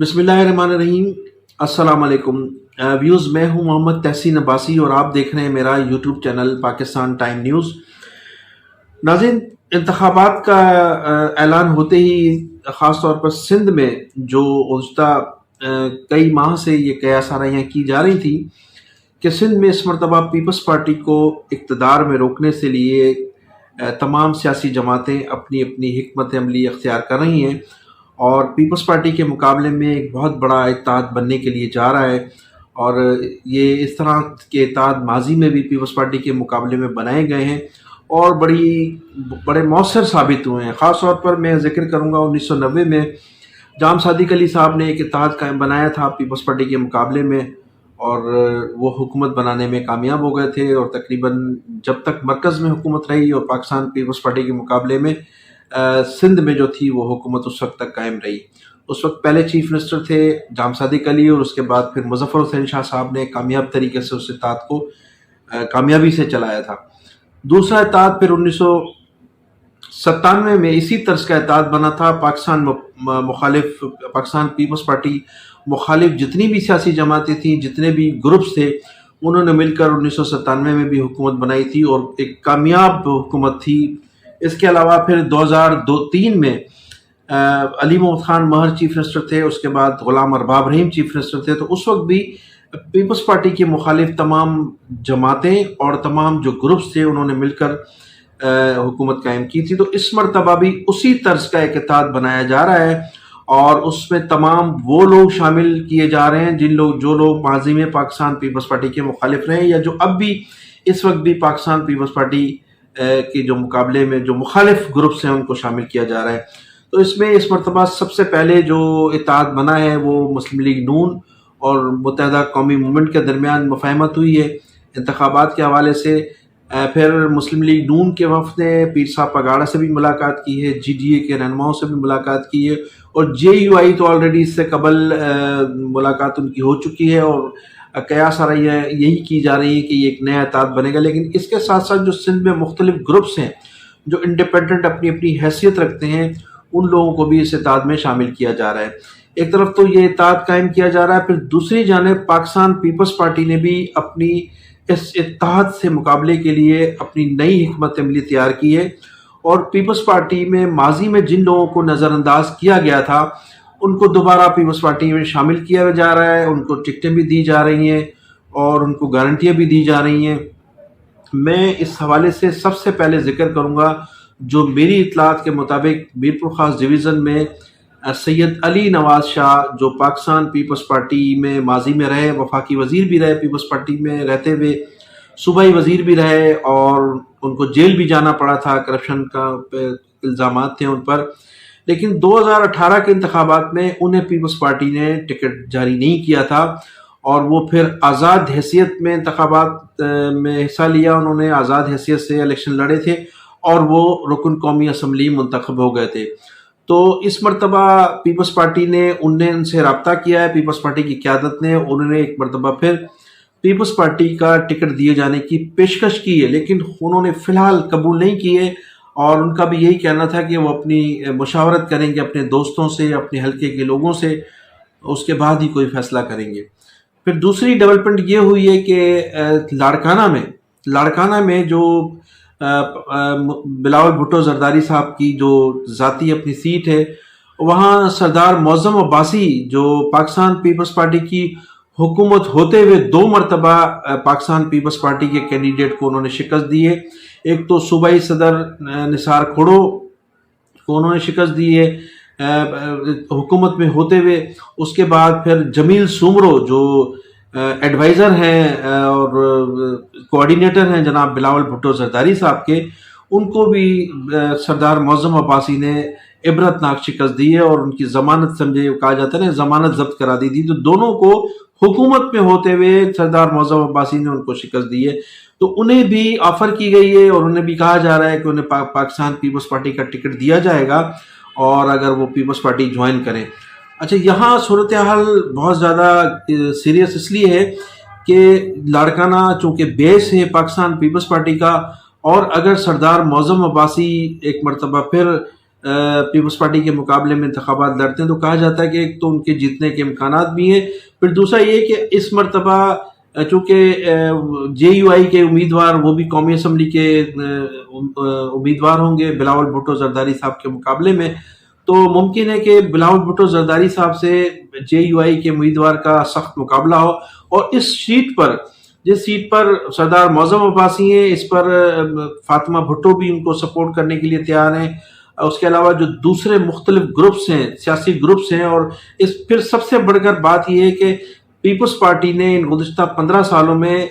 بسم اللہ الرحمن الرحیم۔ السلام علیکم ویوز، میں ہوں محمد تحسین عباسی اور آپ دیکھ رہے ہیں میرا YouTube channel Pakistan time news. ناظرین، انتخابات کا اعلان ہوتے ہی خاص طور پر سندھ میں جو گزشتہ کئی ماہ سے یہ قیاس آرائیاں کی جا رہی تھیں کہ سندھ میں اس مرتبہ پیپلز پارٹی کو اقتدار میں روکنے سے لیے تمام سیاسی جماعتیں اپنی اپنی حکمت عملی اختیار کر رہی ہیں اور پیپلز پارٹی کے مقابلے میں ایک بہت بڑا اتحاد بننے کے لیے جا رہا ہے، اور یہ اس طرح کے اتحاد ماضی میں بھی پیپلز پارٹی کے مقابلے میں بنائے گئے ہیں اور بڑے مؤثر ثابت ہوئے ہیں۔ خاص طور پر میں ذکر کروں گا 1990 میں جام صادق علی صاحب نے ایک اتحاد قائم بنایا تھا پیپلز پارٹی کے مقابلے میں، اور وہ حکومت بنانے میں کامیاب ہو گئے تھے، اور تقریباً جب تک مرکز میں حکومت رہی اور پاکستان پیپلز پارٹی کے مقابلے میں سندھ میں جو تھی وہ حکومت اس وقت تک قائم رہی۔ اس وقت پہلے چیف منسٹر تھے جام صادق علی، اور اس کے بعد پھر مظفر حسین شاہ صاحب نے کامیاب طریقے سے اس اتحاد کو کامیابی سے چلایا تھا۔ دوسرا اتحاد پھر 1997 میں اسی طرز کا اتحاد بنا تھا۔ پاکستان پیپلز پارٹی مخالف جتنی بھی سیاسی جماعتیں تھیں، جتنے بھی گروپس تھے، انہوں نے مل کر 1997 میں بھی حکومت بنائی تھی اور ایک کامیاب حکومت تھی۔ اس کے علاوہ پھر 2003 میں علی محمد خان مہر چیف منسٹر تھے، اس کے بعد غلام ارباب رحیم چیف منسٹر تھے، تو اس وقت بھی پیپلز پارٹی کے مخالف تمام جماعتیں اور تمام جو گروپس تھے انہوں نے مل کر حکومت قائم کی تھی۔ تو اس مرتبہ بھی اسی طرز کا ایک اتحاد بنایا جا رہا ہے، اور اس میں تمام وہ لوگ شامل کیے جا رہے ہیں جو لوگ ماضی میں پاکستان پیپلز پارٹی کے مخالف رہے ہیں، یا جو اب بھی اس وقت بھی پاکستان پیپلز پارٹی کے جو مقابلے میں جو مخالف گروپس ہیں ان کو شامل کیا جا رہا ہے۔ تو اس میں اس مرتبہ سب سے پہلے جو اتحاد بنا ہے وہ مسلم لیگ نون اور متحدہ قومی موومنٹ کے درمیان مفاہمت ہوئی ہے انتخابات کے حوالے سے۔ پھر مسلم لیگ نون کے وفد نے پیر صاحب پگاڑا سے بھی ملاقات کی ہے، جی ڈی اے کے رہنماؤں سے بھی ملاقات کی ہے، اور جے یو آئی تو آلریڈی اس سے قبل ملاقات ان کی ہو چکی ہے، اور قیاس آرائیاں یہی کی جا رہی ہیں کہ یہ ایک نیا اتحاد بنے گا۔ لیکن اس کے ساتھ ساتھ جو سندھ میں مختلف گروپس ہیں جو انڈیپینڈنٹ اپنی اپنی حیثیت رکھتے ہیں، ان لوگوں کو بھی اس اتحاد میں شامل کیا جا رہا ہے۔ ایک طرف تو یہ اتحاد قائم کیا جا رہا ہے، پھر دوسری جانب پاکستان پیپلز پارٹی نے بھی اپنی اس اتحاد سے مقابلے کے لیے اپنی نئی حکمت عملی تیار کی ہے، اور پیپلز پارٹی میں ماضی میں جن لوگوں کو نظر انداز کیا گیا تھا ان کو دوبارہ پیپلز پارٹی میں شامل کیا جا رہا ہے، ان کو ٹکٹیں بھی دی جا رہی ہیں اور ان کو گارنٹیاں بھی دی جا رہی ہیں۔ میں اس حوالے سے سب سے پہلے ذکر کروں گا جو میری اطلاعات کے مطابق میرپور خاص ڈویژن میں سید علی نواز شاہ، جو پاکستان پیپلز پارٹی میں ماضی میں رہے، وفاقی وزیر بھی رہے، پیپلز پارٹی میں رہتے ہوئے صوبائی وزیر بھی رہے، اور ان کو جیل بھی جانا پڑا تھا، کرپشن کا الزامات تھے ان پر، لیکن 2018 کے انتخابات میں انہیں پیپلز پارٹی نے ٹکٹ جاری نہیں کیا تھا، اور وہ پھر آزاد حیثیت میں انتخابات میں حصہ لیا، انہوں نے آزاد حیثیت سے الیکشن لڑے تھے اور وہ رکن قومی اسمبلی منتخب ہو گئے تھے۔ تو اس مرتبہ پیپلز پارٹی نے ان سے رابطہ کیا ہے، پیپلز پارٹی کی قیادت نے، انہوں نے ایک مرتبہ پھر پیپلز پارٹی کا ٹکٹ دیے جانے کی پیشکش کی ہے، لیکن انہوں نے فی الحال قبول نہیں کیے، اور ان کا بھی یہی کہنا تھا کہ وہ اپنی مشاورت کریں گے اپنے دوستوں سے، اپنے حلقے کے لوگوں سے، اس کے بعد ہی کوئی فیصلہ کریں گے۔ پھر دوسری ڈیولپمنٹ یہ ہوئی ہے کہ لاڑکانہ میں جو بلاول بھٹو زرداری صاحب کی جو ذاتی اپنی سیٹ ہے، وہاں سردار معظم عباسی جو پاکستان پیپلز پارٹی کی حکومت ہوتے ہوئے 2 مرتبہ پاکستان پیپلز پارٹی کے کینڈیڈیٹ کو انہوں نے شکست دی ہے۔ ایک تو صوبائی صدر نثار کھڑو کو انہوں نے شکست دی ہے حکومت میں ہوتے ہوئے، اس کے بعد پھر جمیل سومرو جو ایڈوائزر ہیں اور کوآرڈینیٹر ہیں جناب بلاول بھٹو زرداری صاحب کے، ان کو بھی سردار معظم عباسی نے عبرتناک شکست دی ہے، اور ان کی ضمانت سمجھے کہا جاتا ہے نا، ضمانت ضبط کرا دی تھی۔ تو دونوں کو حکومت میں ہوتے ہوئے سردار معظم عباسی نے ان کو شکست دی ہے، تو انہیں بھی آفر کی گئی ہے، اور انہیں بھی کہا جا رہا ہے کہ انہیں پاکستان پیپلز پارٹی کا ٹکٹ دیا جائے گا، اور اگر وہ پیپلز پارٹی جوائن کریں۔ اچھا، یہاں صورتحال بہت زیادہ سیریس اس لیے ہے کہ لاڑکانہ چونکہ بیس ہے پاکستان پیپلز پارٹی کا، اور اگر سردار معظم عباسی ایک مرتبہ پھر پیپلز پارٹی کے مقابلے میں انتخابات لڑتے ہیں، تو کہا جاتا ہے کہ ایک تو ان کے جیتنے کے امکانات بھی ہیں، پھر دوسرا یہ کہ اس مرتبہ چونکہ جے یو آئی کے امیدوار وہ بھی قومی اسمبلی کے امیدوار ہوں گے بلاول بھٹو زرداری صاحب کے مقابلے میں، تو ممکن ہے کہ بلاول بھٹو زرداری صاحب سے جے یو آئی کے امیدوار کا سخت مقابلہ ہو، اور اس سیٹ پر جس سیٹ پر سردار معظم عباسی ہیں، اس پر فاطمہ بھٹو بھی ان کو سپورٹ کرنے کے لیے تیار ہیں۔ اس کے علاوہ جو دوسرے مختلف گروپس ہیں، سیاسی گروپس ہیں، اور پھر سب سے بڑھ کر بات یہ ہے کہ پیپلز پارٹی نے ان گزشتہ 15 سالوں میں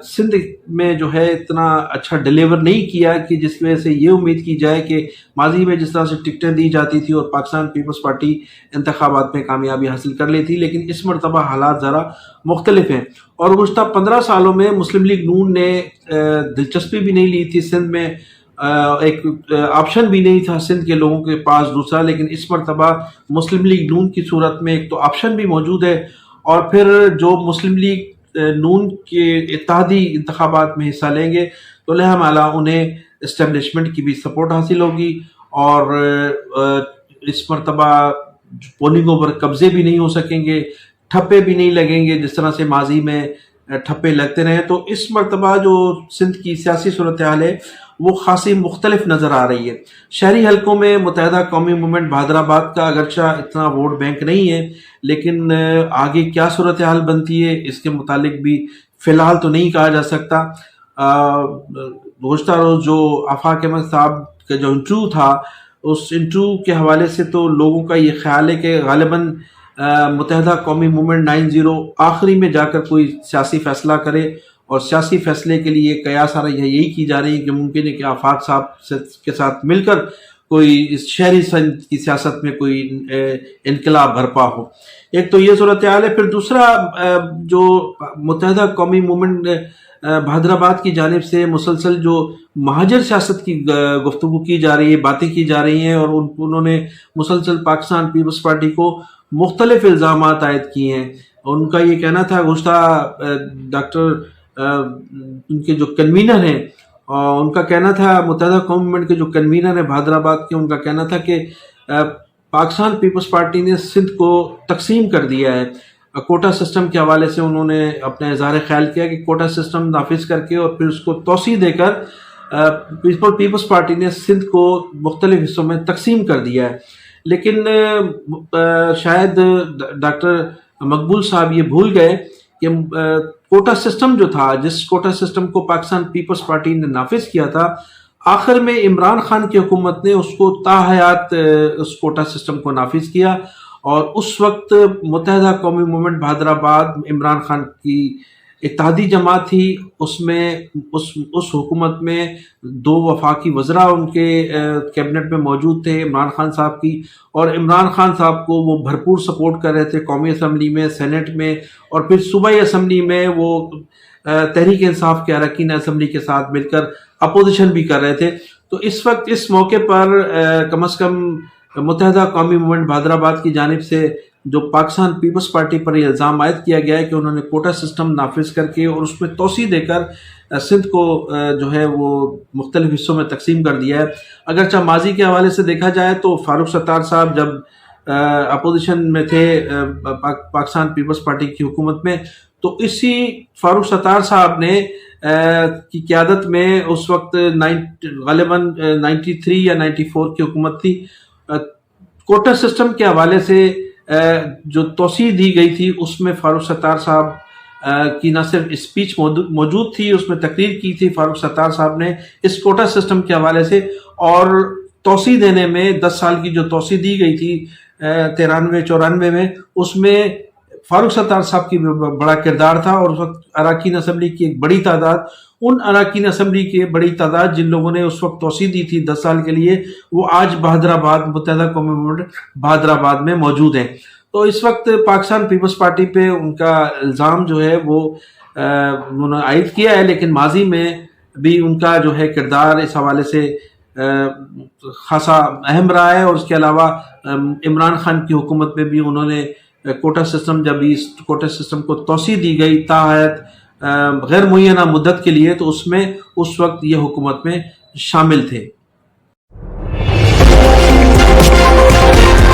سندھ میں جو ہے اتنا اچھا ڈیلیور نہیں کیا کہ جس کی وجہ سے یہ امید کی جائے کہ ماضی میں جس طرح سے ٹکٹیں دی جاتی تھی اور پاکستان پیپلز پارٹی انتخابات میں کامیابی حاصل کر لی تھی، لیکن اس مرتبہ حالات ذرا مختلف ہیں، اور گزشتہ 15 سالوں میں مسلم لیگ نون نے دلچسپی بھی نہیں لی تھی سندھ میں، ایک آپشن بھی نہیں تھا سندھ کے لوگوں کے پاس دوسرا، لیکن اس مرتبہ مسلم لیگ نون کی صورت میں ایک تو آپشن بھی موجود ہے، اور پھر جو مسلم لیگ نون کے اتحادی انتخابات میں حصہ لیں گے تو لہٰذا انہیں اسٹیبلشمنٹ کی بھی سپورٹ حاصل ہوگی، اور اس مرتبہ پولنگوں پر قبضے بھی نہیں ہو سکیں گے، ٹھپے بھی نہیں لگیں گے جس طرح سے ماضی میں ٹھپے لگتے رہے۔ تو اس مرتبہ جو سندھ کی سیاسی صورتحال ہے وہ خاصی مختلف نظر آ رہی ہے۔ شہری حلقوں میں متحدہ قومی موومنٹ بہادرآباد کا اگرچہ اتنا ووٹ بینک نہیں ہے، لیکن آگے کیا صورتحال بنتی ہے اس کے متعلق بھی فی الحال تو نہیں کہا جا سکتا۔ گزشتہ روز جو آفاق احمد صاحب کا جو انٹرویو تھا، اس انٹرویو کے حوالے سے تو لوگوں کا یہ خیال ہے کہ غالباً متحدہ قومی موومنٹ 90 آخری میں جا کر کوئی سیاسی فیصلہ کرے، اور سیاسی فیصلے کے لیے قیاس آ رہی ہے یہی کی جا رہی ہے کہ ممکن ہے کہ آفاق صاحب کے ساتھ مل کر کوئی اس شہری سندھ کی سیاست میں کوئی انقلاب برپا ہو۔ ایک تو یہ صورتحال ہے، پھر دوسرا جو متحدہ قومی موومنٹ بہادرآباد کی جانب سے مسلسل جو مہاجر سیاست کی گفتگو کی جا رہی ہے، باتیں کی جا رہی ہیں، اور انہوں نے مسلسل پاکستان پیپلز پارٹی کو مختلف الزامات عائد کیے ہیں۔ ان کا یہ کہنا تھا، گزشتہ ڈاکٹر ان کے جو کنوینر ہیں، ان کا کہنا تھا، متحدہ قومی موومنٹ کے جو کنوینر ہیں بہادرآباد کے، ان کا کہنا تھا کہ پاکستان پیپلز پارٹی نے سندھ کو تقسیم کر دیا ہے۔ کوٹا سسٹم کے حوالے سے انہوں نے اپنا اظہار خیال کیا کہ کوٹا سسٹم نافذ کر کے اور پھر اس کو توسیع دے کر پیپلز پارٹی نے سندھ کو مختلف حصوں میں تقسیم کر دیا ہے، لیکن شاید ڈاکٹر مقبول صاحب یہ بھول گئے کہ کوٹا سسٹم جو تھا، جس کوٹا سسٹم کو پاکستان پیپلز پارٹی نے نافذ کیا تھا، آخر میں عمران خان کی حکومت نے اس کو تاحیات اس کوٹا سسٹم کو نافذ کیا، اور اس وقت متحدہ قومی موومنٹ بہادرآباد عمران خان کی اتحادی جماعت تھی، اس میں اس حکومت میں 2 وفاقی وزراء ان کے کیبنٹ میں موجود تھے عمران خان صاحب کی، اور عمران خان صاحب کو وہ بھرپور سپورٹ کر رہے تھے قومی اسمبلی میں، سینٹ میں، اور پھر صوبائی اسمبلی میں وہ تحریک انصاف کے اراکین اسمبلی کے ساتھ مل کر اپوزیشن بھی کر رہے تھے۔ تو اس وقت اس موقع پر کم از کم متحدہ قومی موومنٹ بہادرآباد کی جانب سے جو پاکستان پیپلز پارٹی پر یہ الزام عائد کیا گیا ہے کہ انہوں نے کوٹا سسٹم نافذ کر کے اور اس میں توسیع دے کر سندھ کو جو ہے وہ مختلف حصوں میں تقسیم کر دیا ہے۔ اگرچہ ماضی کے حوالے سے دیکھا جائے تو فاروق ستار صاحب جب اپوزیشن میں تھے پاکستان پیپلز پارٹی کی حکومت میں، تو اسی فاروق ستار صاحب نے کی قیادت میں اس وقت غالباً 93 یا 94 کی حکومت تھی، کوٹا سسٹم کے حوالے سے جو توسیع دی گئی تھی اس میں فاروق ستار صاحب کی نہ صرف اسپیچ موجود تھی، اس میں تقریر کی تھی فاروق ستار صاحب نے اس کوٹا سسٹم کے حوالے سے، اور توسیع دینے میں 10 سال کی جو توسیع دی گئی تھی 93-94 میں، اس میں فاروق ستار صاحب کی بڑا کردار تھا، اور اس وقت اراکین اسمبلی کی ایک بڑی تعداد، ان اراکین اسمبلی کی بڑی تعداد جن لوگوں نے اس وقت توسیع دی تھی 10 سال کے لیے، وہ آج بہادرآباد متحدہ قومی موومنٹ بہادرآباد میں موجود ہیں۔ تو اس وقت پاکستان پیپلز پارٹی پہ ان کا الزام جو ہے وہ انہوں نے عائد کیا ہے، لیکن ماضی میں بھی ان کا جو ہے کردار اس حوالے سے خاصا اہم رہا ہے، اور اس کے علاوہ عمران خان کی حکومت میں بھی انہوں نے کوٹا سسٹم، جب اس کوٹا سسٹم کو توسیع دی گئی تاحیت غیر معینہ مدت کے لیے، تو اس میں اس وقت یہ حکومت میں شامل تھے۔